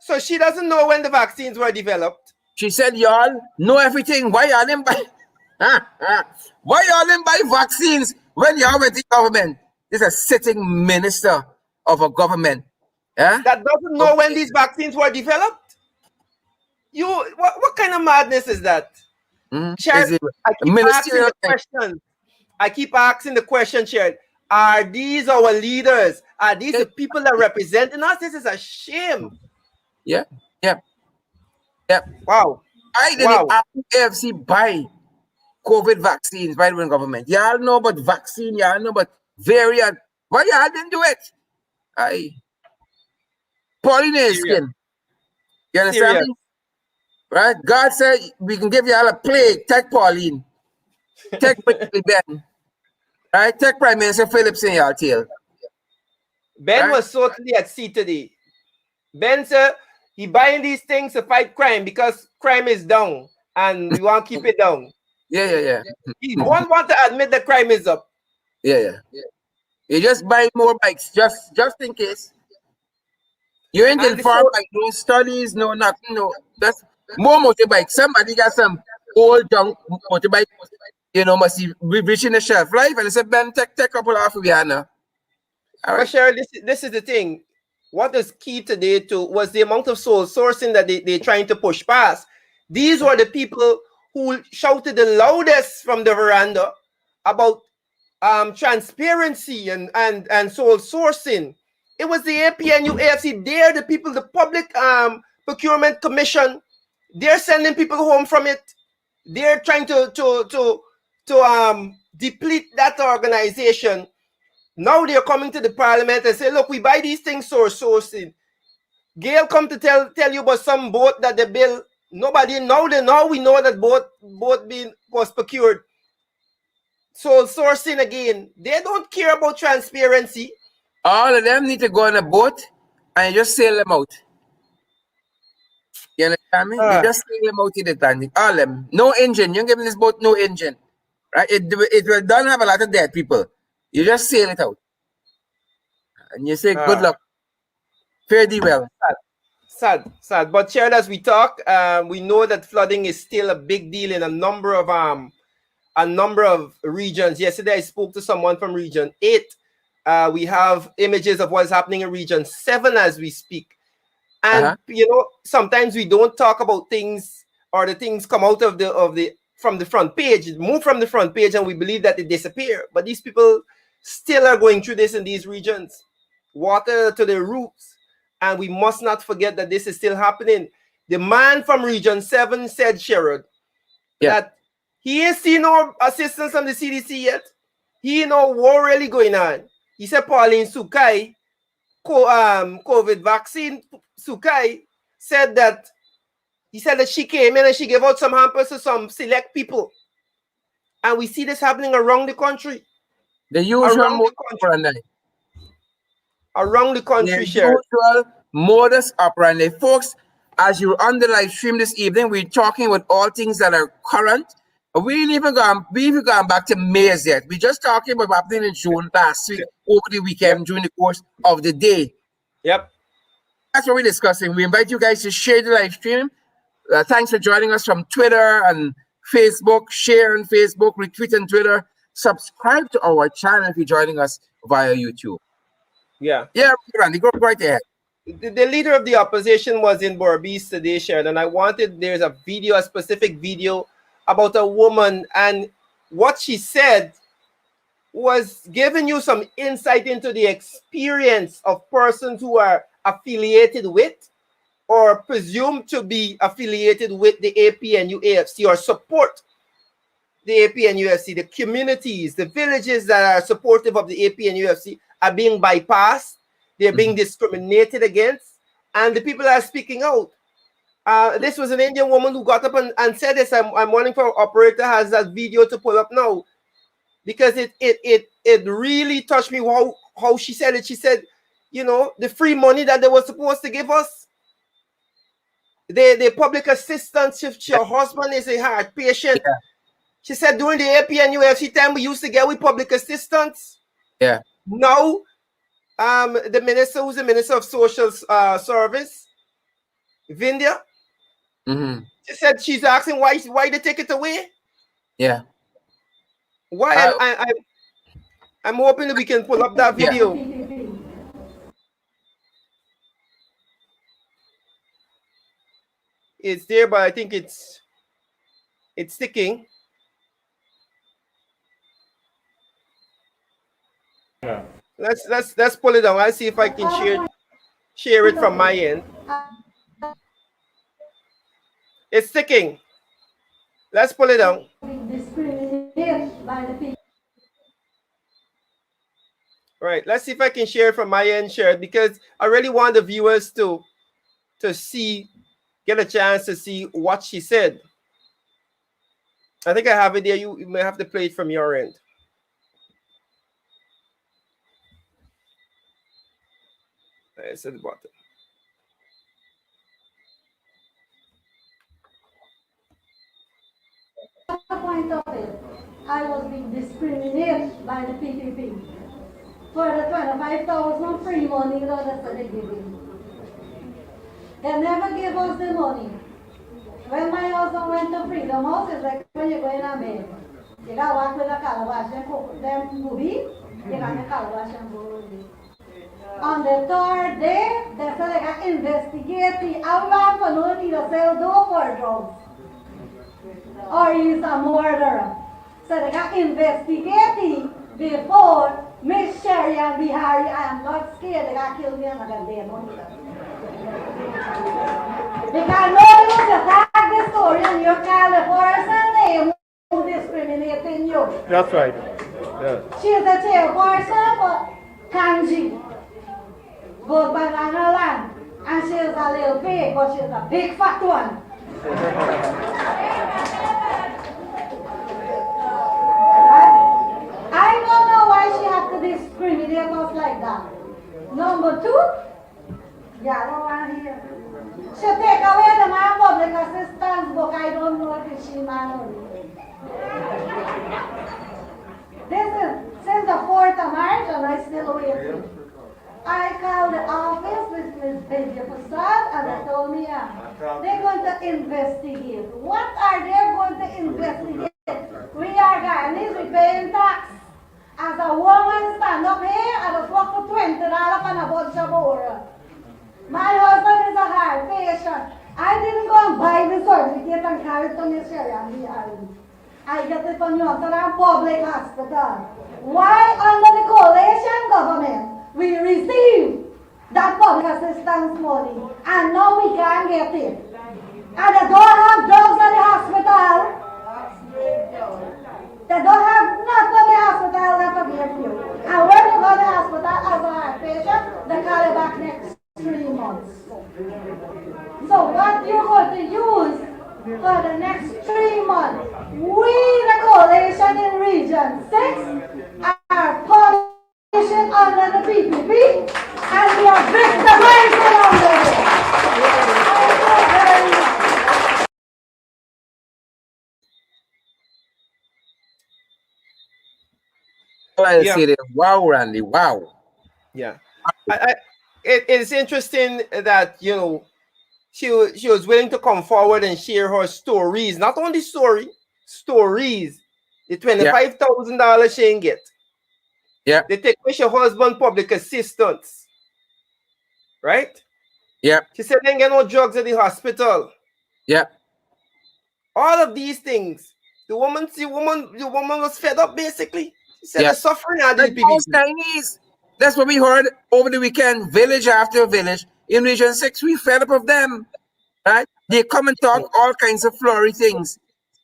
So she doesn't know when the vaccines were developed. She said, y'all know everything. Why y'all didn't buy? Why y'all didn't buy vaccines when y'all went in government? This is a sitting minister of a government. Yeah? That doesn't know when these vaccines were developed. What kind of madness is that? Chair, I keep asking the question. I keep asking the question, Chair. Are these our leaders? Are these the people that representing us? This is a shame. Yeah. Wow. I didn't AFC buy COVID vaccines by the government. Y'all know about vaccine, y'all know about variant. Why y'all didn't do it? Pauline is skin. You understand me? Right? God said we can give y'all a plague. Take Pauline. Take Ben. Right? Take Prime Minister Phillips in y'all tail. Ben was totally at sea today. Ben said he buying these things to fight crime because crime is down and we want to keep it down. Yeah. He won't want to admit that crime is up. Yeah. You just buy more bikes just in case. You ain't informed by no studies, no nothing, no. That's more motorbike. Somebody got some old junk motorbike, must be reaching the shelf life. And I said, Ben, take a couple off of here now. But Cheryl, this is the thing. What is key today was the amount of soul sourcing that they're trying to push past. These were the people who shouted the loudest from the veranda about transparency and soul sourcing. It was the APNU AFC. They're the people, the Public Procurement Commission. They're sending people home from it. They're trying to deplete that organization. Now they're coming to the parliament and say, look, we buy these things sourcing. Gail come to tell you about some boat that the bill, nobody know. Now we know that boat was procured. So sourcing again, they don't care about transparency. All of them need to go on a boat and just sail them out. You understand me? You just sail them out in the Atlantic. All of them. No engine. You're giving this boat no engine. Right? It will don't have a lot of dead people. You just sail it out. And you say, good luck. Fare thee well. Sad. But Chair, as we talk, we know that flooding is still a big deal in a number of regions. Yesterday, I spoke to someone from Region 8. We have images of what's happening in Region 7 as we speak. And, sometimes we don't talk about things or the things come out from the front page, move from the front page, and we believe that they disappear. But these people still are going through this in these regions. Water to their roofs. And we must not forget that this is still happening. The man from Region 7 said, Sherrod, that he ain't seen no assistance from the CDC yet. He ain't know what really going on. He said Pauline Sukai, COVID vaccine, Sukai, said that she came in and she gave out some hampers to some select people. And we see this happening around the country. The usual around the country, Sherrod. Usual modus operandi. Folks, as you're on the live stream this evening, we're talking about all things that are current. We ain't even gone back to May yet. We're just talking about what happened in June last week, over the weekend, during the course of the day. Yep. That's what we're discussing. We invite you guys to share the live stream. Thanks for joining us from Twitter and Facebook. Share on Facebook, retweet on Twitter. Subscribe to our channel if you're joining us via YouTube. Yeah, Randy, go right ahead. The leader of the opposition was in Berbice today, Sharon, and there's a specific video about a woman, and what she said was giving you some insight into the experience of persons who are affiliated with or presumed to be affiliated with the APNU AFC or support the APNU AFC. The communities, the villages that are supportive of the APNU AFC are being bypassed. They're being discriminated against, and the people are speaking out. This was an Indian woman who got up and said this. I'm wondering if our operator has that video to pull up now, because it really touched me how she said it. She said, the free money that they were supposed to give us, the public assistance if your husband is a heart patient. Yeah. She said during the APNU AFC time we used to get with public assistance. Yeah. Now, the minister who's the Minister of Social Service, Vindhya, She said she's asking why they take it away. Yeah. Why? I'm hoping that we can pull up that video. It's there, but I think it's sticking. Yeah. Let's pull it down. I'll see if I can share it from my end. It's sticking. Let's pull it down. Right. Let's see if I can share it from my end, share it, because I really want the viewers to see, get a chance to see what she said. I think I have it there. You may have to play it from your end. It's at the bottom. Point of it, I was being discriminated by the PPP for the 25,000 free money that they giving. They never gave us the money. When my husband went to Freedom House, it's like when you go in a bed. You got to walk with a calabash and cook them movie. You got a calabash and go with it. On the third day, they said they got investigating how long for no need to sell dope for drugs. Or he's a murderer. So they got investigating before Miss Sherry and Bihari. I am not scared they got killed me and I got dead money. Because no use to tag the story and you call the person name who discriminating you. That's right. Yeah. She's the chairperson for Kanji. Good banana land. And she's a little pig, but she's a big fat one. I don't know why she had to discriminate us like that. Number two, yeah, I don't want to hear. She take away the man public assistance book. I don't know if she man or this is since the 4th of March and I still waiting. I called the office with Ms. Bedia Prasad and they told me they're going to investigate. What are they going to investigate? We are Ghanaians, we paying tax. As a woman stand up here, I just work for $20 and a bunch of water. My husband is a heart patient. I didn't go and buy the certificate and carry it to Miss Sherry and Bihari. I get it from Youngstown Public Hospital. Why under the coalition government we receive that public assistance money and now we can't get it? And they don't have drugs at the hospital. They don't have nothing in the hospital that to give you. And when you go to the hospital as a heart patient, they call you back next 3 months. So what you're going to use for the next 3 months, we, the coalition in Region 6, are polishing under the PPP, and we are victimizing under it. Yeah. Wow, Randy, wow. Yeah. It's interesting that, you know, she was willing to come forward and share her stories. Not only stories. The $25,000 she ain't get. Yeah. They take away her husband public assistance. Right? Yeah. She said they ain't get no drugs at the hospital. Yeah. All of these things. The woman was fed up basically. She said the suffering are these people. Chinese. That's what we heard over the weekend, village after village. In Region 6, we fed up of them, right? They come and talk all kinds of flowery things,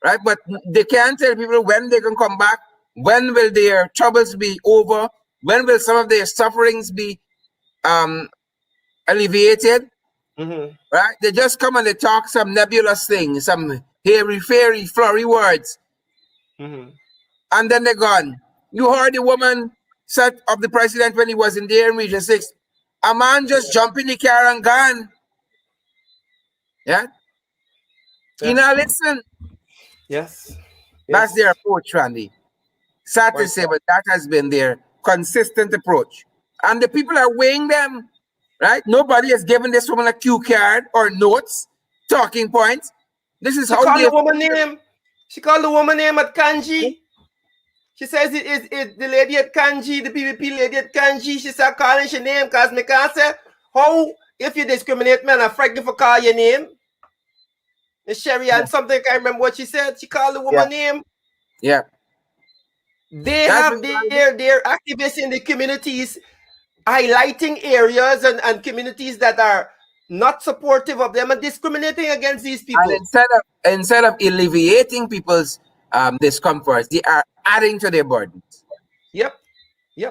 right? But they can't tell people when they can come back, when will their troubles be over, when will some of their sufferings be alleviated, right? They just come and they talk some nebulous things, some hairy-fairy, flowery words, and then they're gone. You heard the woman set up the president when he was in there in Region 6. A man just jump in the car and gone. Yeah? You know, listen. Yes. That's their approach, Randy. Sad to say, but that has been their consistent approach. And the people are weighing them, right? Nobody has given this woman a cue card or notes, talking points. This is she how called they. the woman name. She called the woman name at Kanji. She says it the lady at Kanji, the PPP lady at Kanji. She said calling your name because me can't say how if you discriminate me and I frighten you for call your name. The Sherry and something, I can't remember what she said. She called the woman name. Yeah. They have their activists in the communities highlighting areas and communities that are not supportive of them and discriminating against these people. And instead of alleviating people's discomforts, they are adding to their burdens. Yep.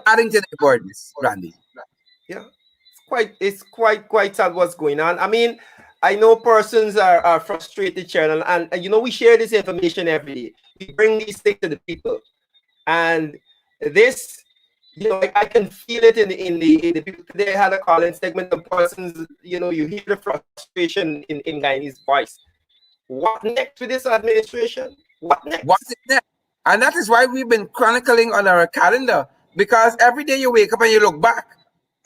Adding to their burdens, Randy. Yeah. It's quite sad what's going on. I mean, I know persons are frustrated, Sharon, and we share this information every day. We bring these things to the people. And this, I can feel it in the people today. I had a call-in segment of persons, you hear the frustration in Guyanese voice. What next with this administration? What next? What is next? And that is why we've been chronicling on our calendar, because every day you wake up and you look back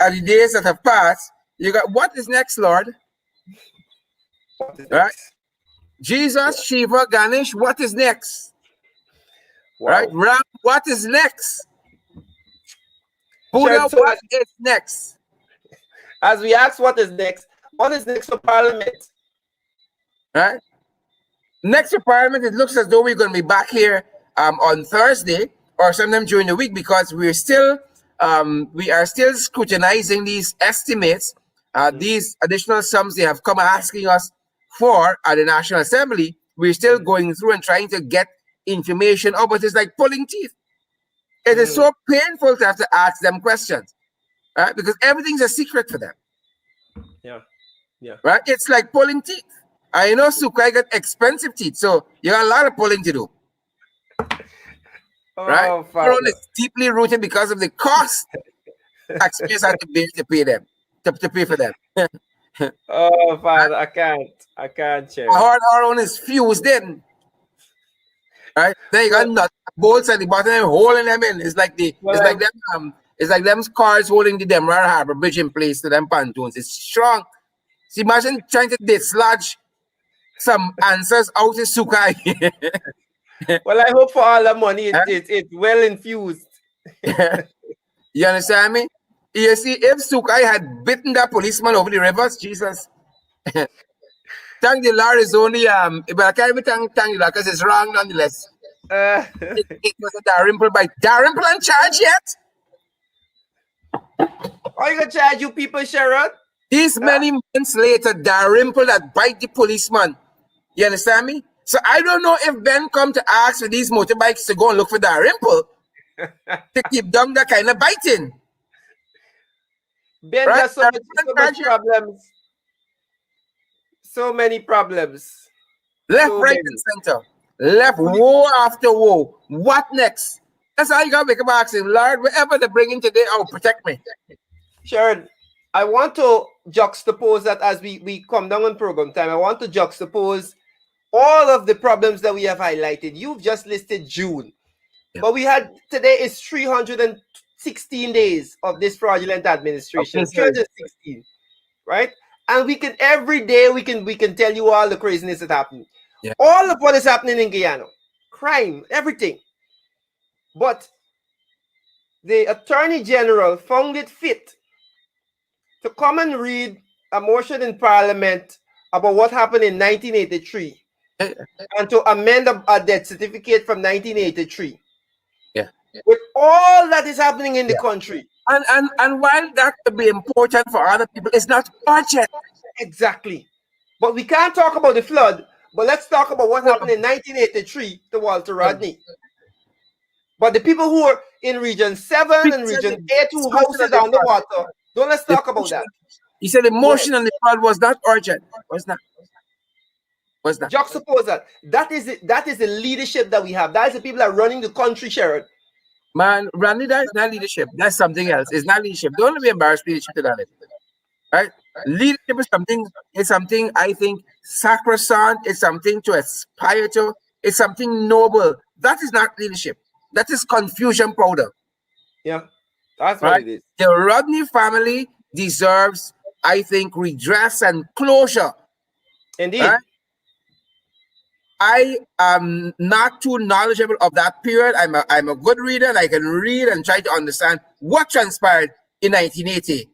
at the days that have passed, you got, what is next, Lord? What is right? next? Jesus, Shiva, Ganesh, what is next? Wow. Right? Ram, what is next? Buddha, So what is next? As we ask what is next for Parliament? Right? Next for Parliament, it looks as though we're going to be back here on Thursday or sometime during the week, because we are still scrutinizing these estimates, these additional sums they have come asking us for at the National Assembly. We're still going through and trying to get information. Oh, but it's like pulling teeth. It is so painful to have to ask them questions, right? Because everything's a secret for them. Yeah. Right? It's like pulling teeth. I know Sukai got expensive teeth, so you got a lot of pulling to do. Right? Your is deeply rooted because of the cost taxpayers have to pay them, to pay for them. Oh, Father, I can't share. Our own is fused in. Right? Then you got nut bolts at the bottom and holding them in. It's like it's like them cars holding the Demerara Harbor Bridge in place to them pontoons. It's strong. So imagine trying to dislodge some answers out of Sukai. Well, I hope for all the money it's well infused. You understand me? You see, if Sukai had bitten that policeman over the rivers, Jesus. Thank the Lord is only but I can't even thank the Lord because it's wrong nonetheless. It was a Dalrymple bite. Dalrymple on charge yet? Are you gonna charge you people, Sharon? These many months later, Dalrymple that bite the policeman. You understand me? So I don't know if Ben come to ask for these motorbikes to go and look for Dalrymple to keep down that kind of biting. Ben has so much problems. So many problems. Left, right, and center. Left, woe after woe. What next? That's how you gotta make a asking, Lord, whatever they're bringing today, protect me. Sharon, I want to juxtapose that as we come down on program time. I want to juxtapose all of the problems that we have highlighted. You've just listed June. Yeah. But we had today is 316 days of this fraudulent administration. 316, right? And we can every day we can tell you all the craziness that happened. Yeah. All of what is happening in Guyana. Crime, everything. But the Attorney General found it fit to come and read a motion in Parliament about what happened in 1983 and to amend a death certificate from 1983. Yeah. With all that is happening in the country. And while that could be important for other people, it's not urgent. Exactly. But we can't talk about the flood, but let's talk about what happened in 1983 to Walter Rodney. But the people who are in Region 7 and Region 8 who houses underwater, don't let's talk about that. He said the motion on the flood was not urgent. Was not. Juxtapose that. That is the leadership that we have. That is the people that are running the country, Sharon. Man, Randy, that is not leadership. That's something else. It's not leadership. Don't be embarrassed leadership to that. Right? Leadership is something I think sacrosanct. It's something to aspire to. It's something noble. That is not leadership. That is confusion powder. Yeah, that's what it is. The Rodney family deserves, I think, redress and closure. Indeed. Right? I am not too knowledgeable of that period. I'm a good reader, and I can read and try to understand what transpired in 1980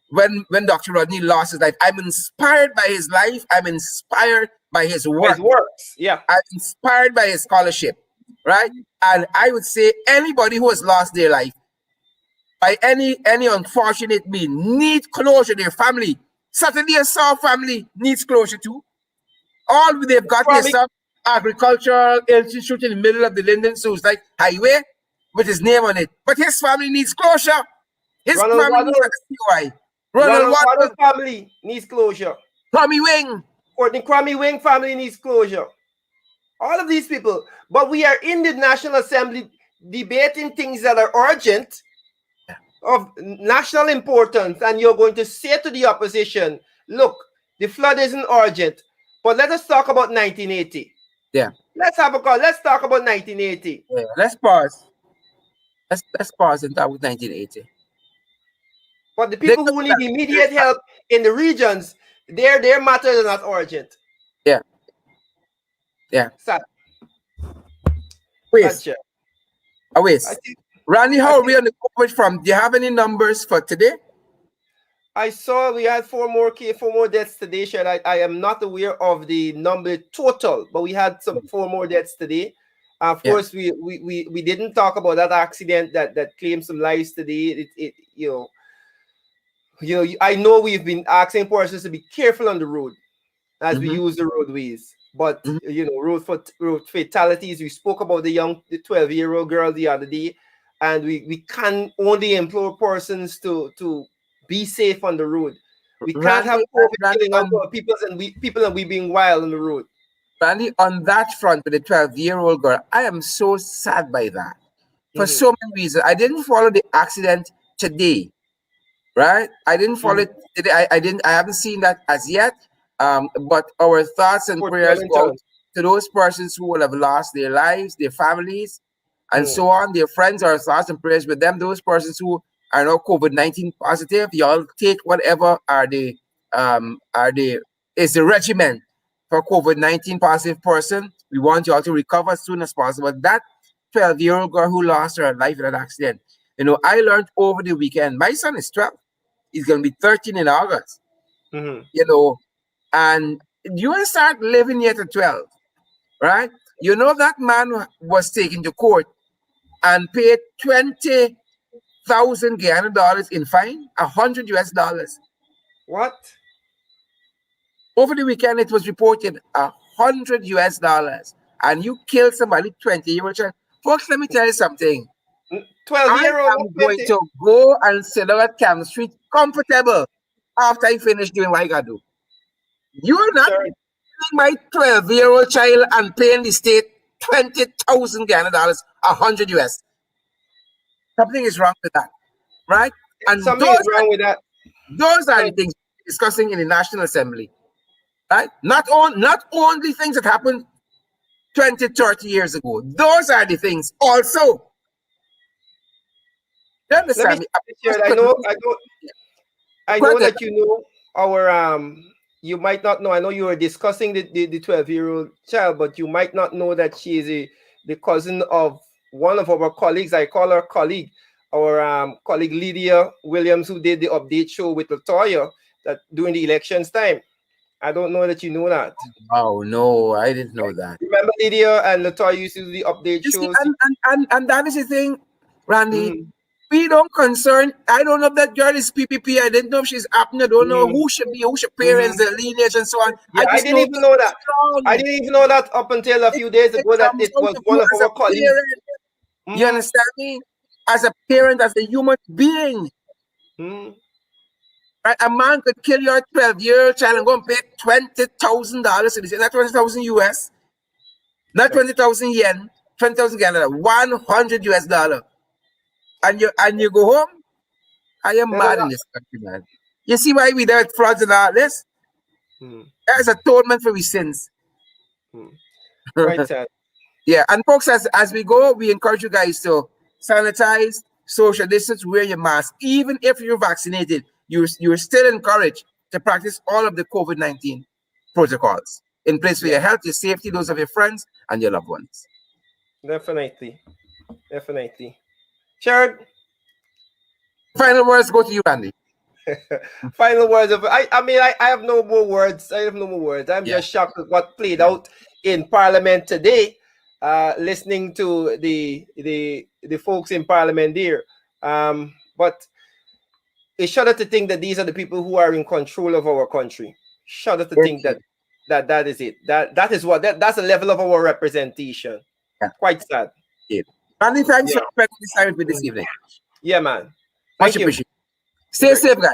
when Dr. Rodney lost his life. I'm inspired by his life. I'm inspired by his work. His works, yeah. I'm inspired by his scholarship, right? And I would say anybody who has lost their life by any unfortunate means need closure. Their family, Saturday Saw family needs closure too. All they've got is some agricultural institute in the middle of the Linden Suicide Highway with his name on it. But his family needs closure. His Ronald family needs a COI. Ronald Waddell's family needs closure. Kwame Wing. Courtney Kwame Wing family needs closure. All of these people. But we are in the National Assembly debating things that are urgent, of national importance, and you're going to say to the opposition, look, the flood isn't urgent, but let us talk about 1980. Yeah. Let's have a call. Let's talk about 1980. Yeah, let's pause. Let's pause and talk about 1980. But the people who need immediate help in the regions, their matters are not urgent. Yeah. Yeah. Sad. Wait. Gotcha. Wait. Randy, how are we on the COVID front? Do you have any numbers for today? I saw we had four more deaths today, Shed. I am not aware of the number total, but we had four more deaths today. Of course, we didn't talk about that accident that claimed some lives today. I know we've been asking persons to be careful on the road as we use the roadways. But road fatalities. We spoke about the 12-year-old girl the other day, and we can only implore persons to be safe on the road. We can't have COVID killing out people and we being wild on the road. Randy, on that front with the 12-year-old girl, I am so sad by that for so many reasons. I didn't follow the accident today, right? I didn't follow it today. I haven't seen that as yet. But our thoughts and prayers go out to those persons who will have lost their lives, their families, and so on, their friends. Our thoughts and prayers with them. Those persons who are now COVID-19 positive, y'all take whatever is the regimen for COVID-19 positive person. We want y'all to recover as soon as possible. That 12-year-old girl who lost her life in an accident. I learned over the weekend. My son is 12. He's going to be 13 in August. And you start living yet at 12, right? That man was taken to court and paid 20,000 Guyana dollars in fine, $100 US. What? Over the weekend, it was reported $100 US, and you killed somebody, 20-year-old child. Folks, let me tell you something. 12-year-old. I'm going to go and sit down at Camp Street comfortable after I finish doing what I got to do. You're not killing my 12-year-old child and paying the state 20,000 Guyana dollars, $100 US. Something is wrong with that, right? And something is wrong with that. Those are the things we're discussing in the National Assembly, right? Not only things that happened 20, 30 years ago. Those are the things also. You understand? I know that our you might not know. I know you were discussing the 12-year-old child, but you might not know that she is the cousin of one of our colleagues. I call her colleague, our colleague Lydia Williams, who did the update show with Latoya that during the elections time. I don't know that you know that. Oh no, I didn't know that. Remember Lydia and Latoya used to do the update shows. And that is the thing, Randy. We don't concern. I don't know if that girl is PPP. I didn't know if she's apnea. I don't know who should parents, the lineage, and so on. Yeah, I didn't even know that. I didn't even know that up until a few days ago that it was one of our colleagues. You understand me? As a parent, as a human being. Right? A man could kill your 12-year-old child and go and pay $20,000. Not 20,000 US. Not 20,000 yen. 20,000 Canada. $100 US. And you go home. I am mad in this country, man. You see why we there with floods and all this? That's atonement for we sins. Right, sir. Yeah, and folks, as we go, we encourage you guys to sanitize, social distance, wear your mask. Even if you're vaccinated, you're still encouraged to practice all of the COVID-19 protocols. in place for your health, your safety, those of your friends and your loved ones. Definitely. Sharon? Final words go to you, Randy. Final words of I have no more words. I'm just shocked at what played out in Parliament today. Listening to the folks in Parliament there. But it's shudder to think that these are the people who are in control of our country. Shudder to think that is it. That's the level of our representation. Yeah. Quite sad. Yeah. Randy, thanks for spending this time with me this evening. Yeah, man. Much appreciated. Stay safe, guys.